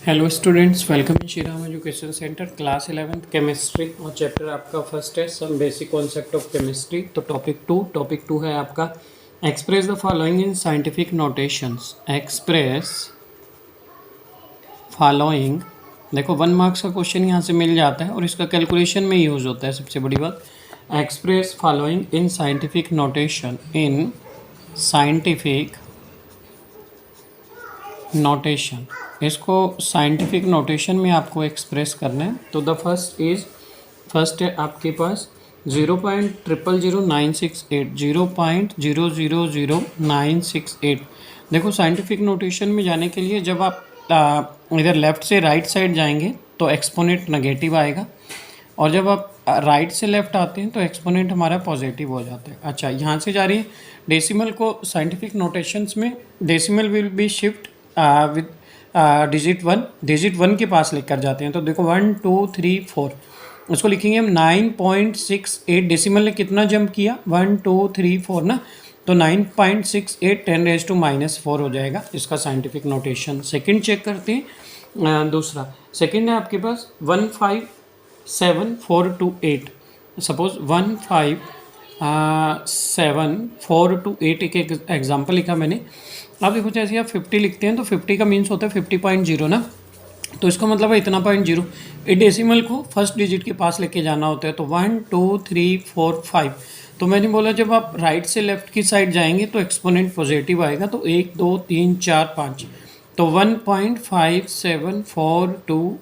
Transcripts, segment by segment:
Hello students, welcome in Shriram education centre class 11th chemistry और chapter आपका first है some basic concept of chemistry. तो topic two है आपका express the following in scientific notations. Express following, देखो 1 marks का question यहाँ से मिल जाता है और इसका कैलकुलेशन में यूज़ होता है। सबसे बड़ी बात, express following in scientific notation, in scientific notation, इसको साइंटिफिक नोटेशन में आपको एक्सप्रेस करना है। तो द फर्स्ट है आपके पास 0.000968, 0.000968। देखो साइंटिफिक नोटेशन में जाने के लिए जब आप इधर लेफ़्ट से राइट साइड जाएंगे तो एक्सपोनेंट नेगेटिव आएगा, और जब आप राइट से लेफ़्ट आते हैं तो एक्सपोनेंट हमारा पॉजिटिव हो जाता है। अच्छा, यहाँ से जा रही है डेसिमल को साइंटिफिक नोटेशंस में decimal will be shift with digit one के पास लेकर जाते हैं। तो देखो 1 2 3 4, उसको लिखेंगे हम 9.68। डेसिमल ने कितना जंप किया, 1 2 3 4 ना, तो 9.68 10⁻⁻⁴ हो जाएगा इसका साइंटिफिक नोटेशन। सेकंड चेक करते हैं। दूसरा सेकंड है आपके पास 157,428। सपोज 157,428 एक एग्जाम्पल लिखा मैंने। अब देखो जैसे आप 50 लिखते हैं तो 50 का मीन्स होता है 50.0 ना, तो इसका मतलब है इतना 0.0। इस डेसिमल को फर्स्ट डिजिट के पास लेके जाना होता है। तो 1 2 3 4 5, तो मैंने बोला जब आप राइट से लेफ्ट की साइड जाएंगे तो एक्सपोनेंट पॉजिटिव आएगा। तो 1 2 3 4 5, तो 1.5742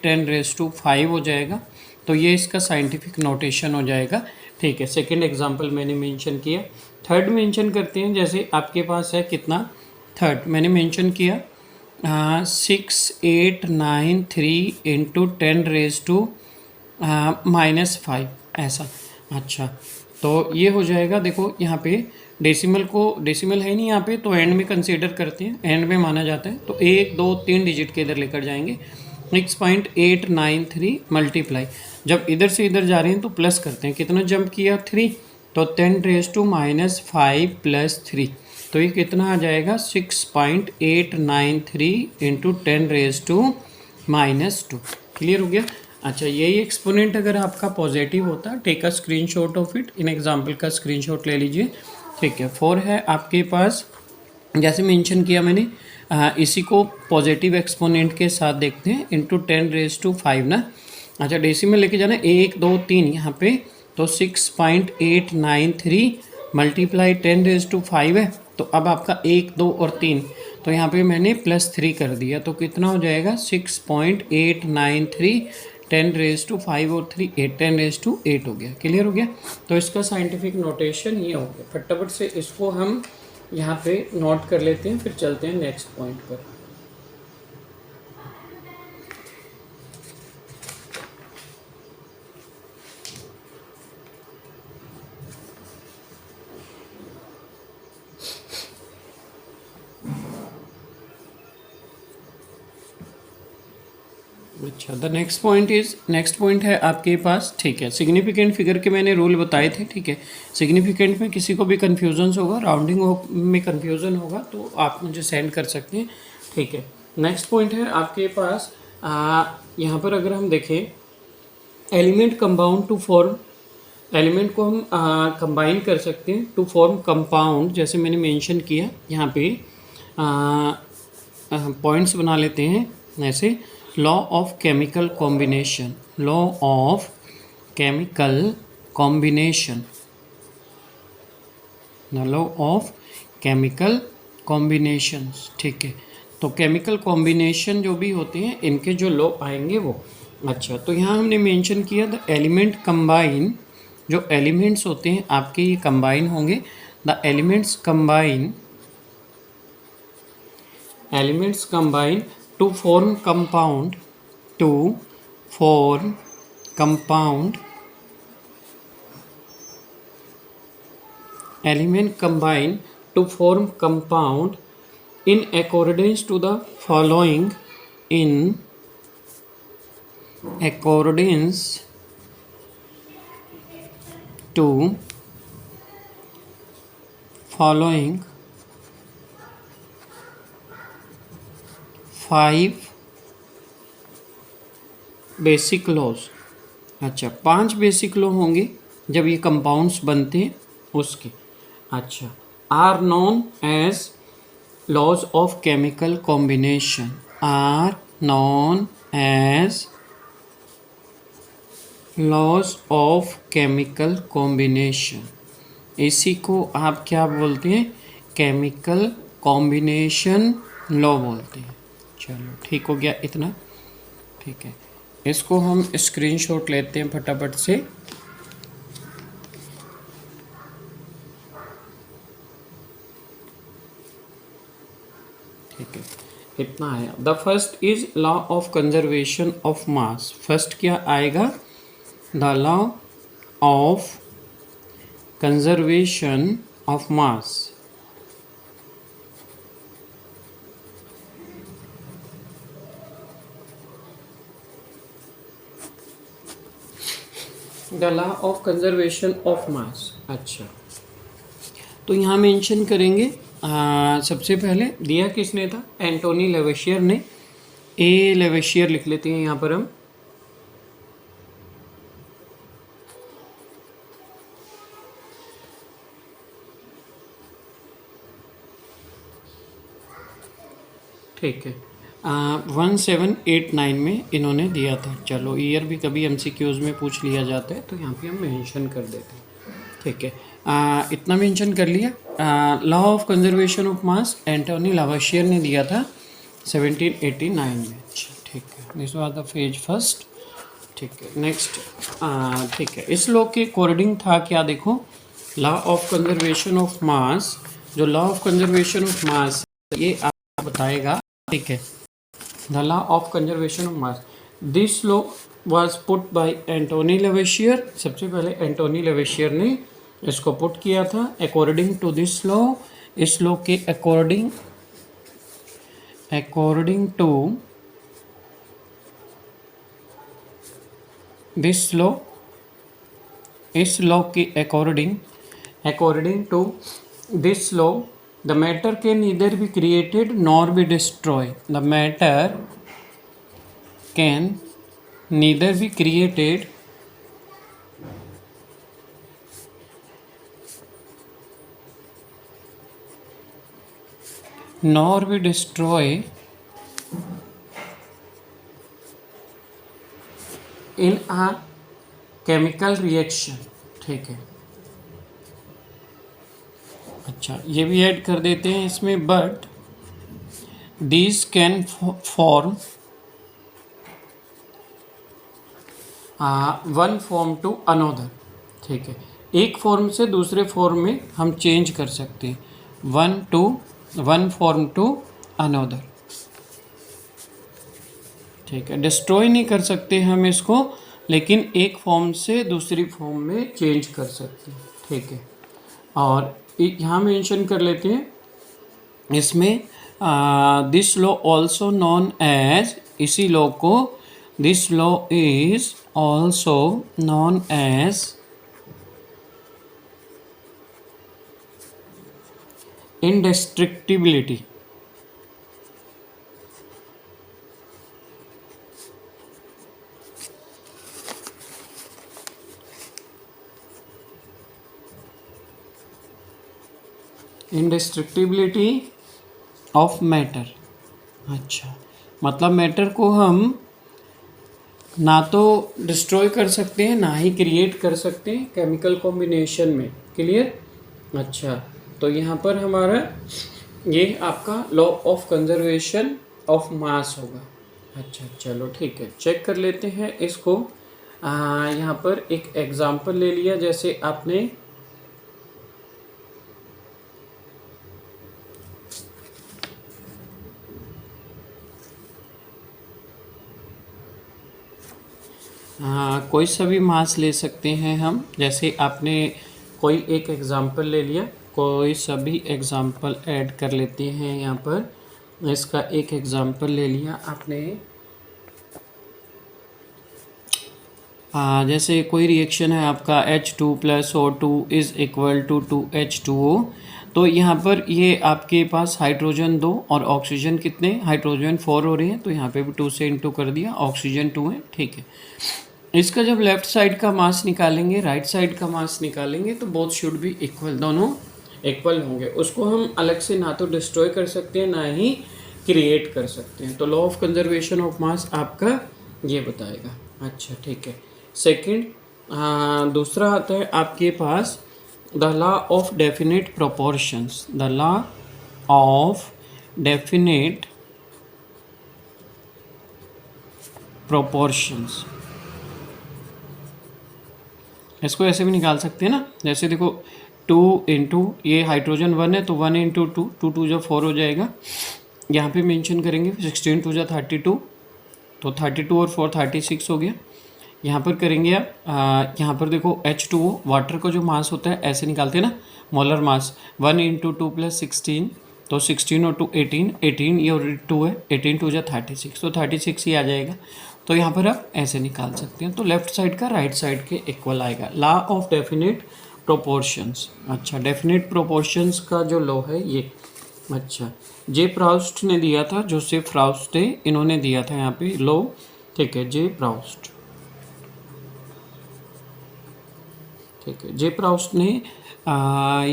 10⁻⁵ हो जाएगा। तो ये इसका साइंटिफिक नोटेशन हो जाएगा। ठीक है, सेकंड एग्जांपल मैंने मेंशन किया। थर्ड मेंशन करते हैं। जैसे आपके पास है कितना, थर्ड मैंने मेंशन किया 6893 इंटू 10⁻⁻⁵ ऐसा। अच्छा, तो ये हो जाएगा। देखो यहाँ पे डेसिमल है नहीं यहाँ पे, तो एंड में कंसीडर करते हैं, एंड में माना जाता है। तो 1 2 3 डिजिट के इधर लेकर जाएंगे। 6.893 मल्टीप्लाई, जब इधर से इधर जा रहे हैं तो प्लस करते हैं। कितना जंप किया, 3, तो 10⁻⁵ प्लस 3, तो ये कितना आ जाएगा 6.893 इंटू 10⁻⁻²। क्लियर हो गया। अच्छा, यही एक्सपोनेंट अगर आपका पॉजिटिव होता, take a screenshot of it. इन एग्जांपल का स्क्रीनशॉट ले लीजिए। ठीक है, 4 है आपके पास, जैसे मेंशन किया मैंने। इसी को पॉजिटिव एक्सपोनेंट के साथ देखते हैं, इंटू 10⁻⁵ ना। अच्छा, डेसिमल लेके जाना 1 2 3 यहाँ पे, तो 6.893 मल्टीप्लाई 10⁻⁵ है। तो अब आपका 1 2 और 3, तो यहाँ पे मैंने +3 कर दिया, तो कितना हो जाएगा 6.893 10⁻⁵ और 3 8 10⁻⁸ हो गया। क्लियर हो गया। तो इसका साइंटिफिक नोटेशन ये हो गया। फटाफट से इसको हम यहाँ पे नोट कर लेते हैं, फिर चलते हैं नेक्स्ट पॉइंट पर। अच्छा, द नेक्स्ट पॉइंट है आपके पास। ठीक है, सिग्निफिकेंट फिगर के मैंने रूल बताए थे। ठीक है, सिग्निफिकेंट में किसी को भी कन्फ्यूजन होगा, राउंडिंग में कन्फ्यूजन होगा, तो आप मुझे सेंड कर सकते हैं। ठीक है, नेक्स्ट पॉइंट है आपके पास। यहाँ पर अगर हम देखें, element compound to form, element को हम कंबाइन कर सकते हैं टू फॉर्म कंपाउंड। जैसे मैंने मेंशन किया यहाँ पे, पॉइंट्स बना लेते हैं ऐसे। Law of chemical combination, law of chemical combination, law of chemical combinations. ठीक है, तो केमिकल कॉम्बिनेशन जो भी होते हैं इनके जो लॉ आएंगे वो। अच्छा, तो यहाँ हमने मेंशन किया द एलिमेंट कंबाइन, जो एलिमेंट्स होते हैं आपके ये कंबाइन होंगे। The elements combine to form compound, to form compound, element combine to form compound in accordance to the following, in accordance to following 5 basic laws. अच्छा, 5 basic law होंगे जब ये कंपाउंड्स बनते हैं उसके। अच्छा, are known as laws of chemical combination, are known as laws of chemical combination. इसी को आप क्या बोलते हैं? केमिकल कॉम्बिनेशन लॉ बोलते हैं। चलो ठीक हो गया इतना। ठीक है, इसको हम स्क्रीनशॉट लेते हैं फटाफट से। ठीक है, इतना आया। The first is law of conservation of mass. First क्या आएगा? The law of conservation of mass. The law of conservation of मास। अच्छा, तो यहाँ मेंशन करेंगे सबसे पहले दिया किसने था? एंटोनी लेवेशियर ने। ए लेवेशियर लिख लेते हैं यहाँ पर हम। ठीक है, 1789 में इन्होंने दिया था। चलो, ईयर भी कभी एमसीक्यूज में पूछ लिया जाता है तो यहाँ पे हम मेंशन कर देते हैं। ठीक है, इतना मेंशन कर लिया। Law of conservation of mass Antoine Lavoisier ने दिया था 1789 में। अच्छा, ठीक है, this was the phase first. ठीक है, नेक्स्ट। ठीक है, इस लॉ के अकॉर्डिंग था क्या? देखो, law of conservation of mass, जो law of conservation of mass ये आपको बताएगा। ठीक है, the law of conservation of mass, this law was put by Antoine Lavoisier. सबसे पहले एंटोनी लेवेशियर ने इसको पुट किया था। अकॉर्डिंग टू दिस लॉ, इस लॉ के अकॉर्डिंग टू दिस लॉ, इस लॉ के according to this law, the matter can neither be created nor be destroy. The matter can neither be created nor we destroy in a chemical reaction। ठीक है, अच्छा ये भी add कर देते हैं इसमें, but these can form one form to another। ठीक है, एक फॉर्म से दूसरे फॉर्म में हम चेंज कर सकते हैं, वन फॉर्म टू अनदर। ठीक है, डिस्ट्रॉय नहीं कर सकते हम इसको, लेकिन एक फॉर्म से दूसरी फॉर्म में चेंज कर सकते हैं। ठीक है, और यहाँ मेंशन कर लेते हैं इसमें, this law also known as, इसी लॉ को, this law is also known as indestructibility। Indestructibility of matter. अच्छा, मतलब मैटर को हम ना तो डिस्ट्रॉय कर सकते हैं ना ही क्रिएट कर सकते हैं केमिकल कॉम्बिनेशन में। क्लियर? अच्छा, तो यहाँ पर हमारा ये आपका लॉ ऑफ कंजर्वेशन ऑफ मास होगा। अच्छा, चलो ठीक है, चेक कर लेते हैं इसको। यहाँ पर एक एग्जांपल ले लिया, जैसे आपने कोई सा भी मास ले सकते हैं हम। जैसे आपने कोई एक एग्जांपल ले लिया, कोई सा भी एग्जांपल ऐड कर लेते हैं यहाँ पर। इसका एक एग्जांपल ले लिया आपने, जैसे कोई रिएक्शन है आपका H2 + O2 is equal to 2H2O। तो यहाँ पर ये आपके पास हाइड्रोजन 2 और ऑक्सीजन कितने, हाइड्रोजन 4 हो रही है, तो यहाँ पे भी 2 से इंटू कर दिया, ऑक्सीजन 2 है, ठीक है। इसका जब लेफ्ट साइड का मास निकालेंगे, राइट साइड का मास निकालेंगे, तो बोथ शुड बी इक्वल, दोनों इक्वल होंगे। उसको हम अलग से ना तो डिस्ट्रॉय कर सकते हैं ना ही क्रिएट कर सकते हैं। तो लॉ ऑफ कंजर्वेशन ऑफ मास आपका ये बताएगा। अच्छा ठीक है। सेकंड, दूसरा आता है आपके पास the law of definite proportions, the law of definite proportions. इसको ऐसे भी निकाल सकते हैं ना, जैसे देखो 2 इंटू ये हाइड्रोजन 1 है तो 1 इंटू 2, 2 2 जो 4 हो जाएगा। यहाँ पे मेंशन करेंगे 16 2 जो 32, तो 32 और 4 36 हो गया। यहाँ पर करेंगे आप यहाँ पर देखो H2O, वाटर का जो मास होता है ऐसे निकालते हैं ना, मोलर मास 1 इंटू 2 प्लस 16, तो 16 और 2 18, 18 ये और 2 है, 18 2 जो 36, तो 36 ही आ जाएगा। तो यहाँ पर आप ऐसे निकाल सकते हैं। तो लेफ्ट साइड का राइट साइड के इक्वल आएगा। Law of definite proportions. अच्छा, डेफिनेट प्रोपोर्शंस का जो लॉ है ये, अच्छा जे प्राउस्ट ने दिया था, जोसेफ प्राउस्ट है, इन्होंने दिया था यहाँ पे लॉ, ठीक है, जे प्राउस्ट, ठीक है, जे प्राउस्ट ने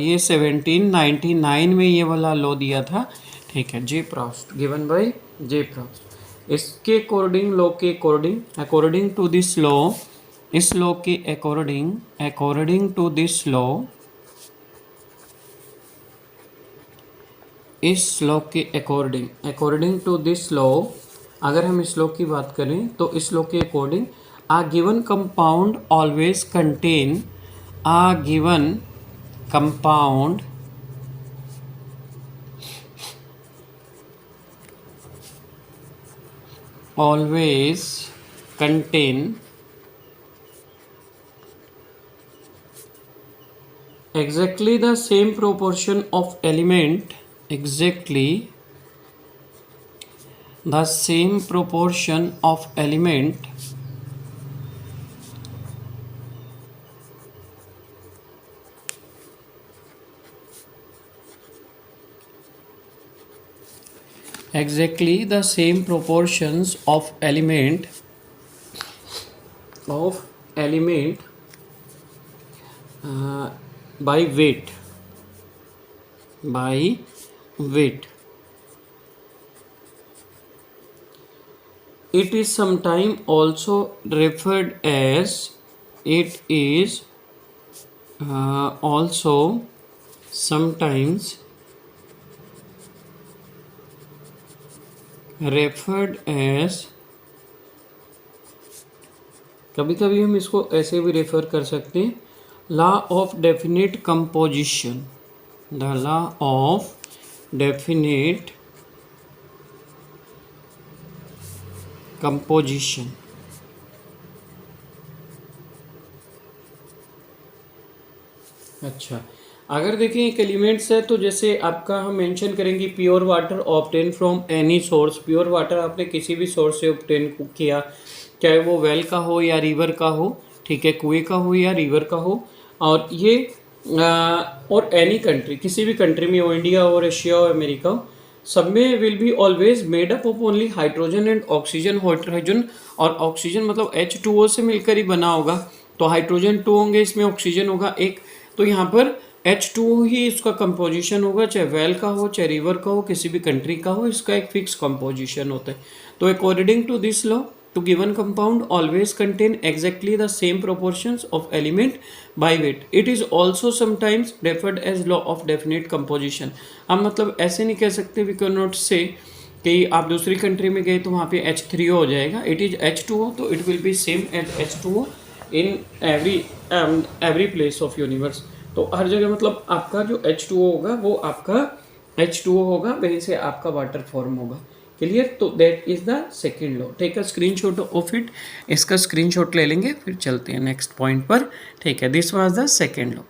ये 1799 में ये वाला लॉ दिया था, ठीक है, J Proust, given by J Proust. इसके अकॉर्डिंग, लॉ के according, according to this law, इस लॉ के according, according to this law, इस लॉ के according, according to this law, अगर हम इस लॉ की बात करें तो इस लॉ के according a given compound always contain, a given compound always contain exactly the same proportion of element, exactly the same proportion of element exactly the same proportions of element by weight, by weight. It is sometimes also referred as, it is also sometimes referred as, कभी कभी हम इसको ऐसे भी refer कर सकते हैं, law of definite composition, the law of definite composition. अच्छा, अगर देखें एक एलिमेंट्स है तो जैसे आपका हम मेंशन करेंगे pure water obtain from any source, pure water आपने किसी भी सोर्स से ऑब्टेन किया, चाहे वो वेल का हो या रिवर का हो, ठीक है, कुएं का हो या रिवर का हो, और ये और एनी कंट्री, किसी भी कंट्री में हो, इंडिया हो, रशिया हो, अमेरिका हो, सब में will be always made up of only hydrogen and oxygen. Hydrogen और ऑक्सीजन मतलब H2O से मिलकर ही बना होगा, तो हाइड्रोजन 2 होंगे, इसमें ऑक्सीजन होगा 1, तो यहाँ पर H2O ही इसका कंपोजिशन होगा, चाहे वेल का हो, चाहे रिवर का हो, किसी भी कंट्री का हो, इसका एक फिक्स कंपोजिशन होता है। तो according to this law, to given compound always contain exactly the same proportions of element by weight. It is also sometimes referred as law of definite composition. हम मतलब ऐसे नहीं कह सकते, we cannot say कि आप दूसरी कंट्री में गए तो वहाँ पे H3O हो जाएगा, it is H2O, तो it will be same as H2O in every place of universe. तो हर जगह मतलब आपका जो H2O होगा वो आपका H2O होगा, वहीं से आपका वाटर फॉर्म होगा। क्लियर? तो that is the second law. Take a screenshot of it, इसका स्क्रीनशॉट ले लेंगे, फिर चलते हैं नेक्स्ट पॉइंट पर। ठीक है, this was the second law.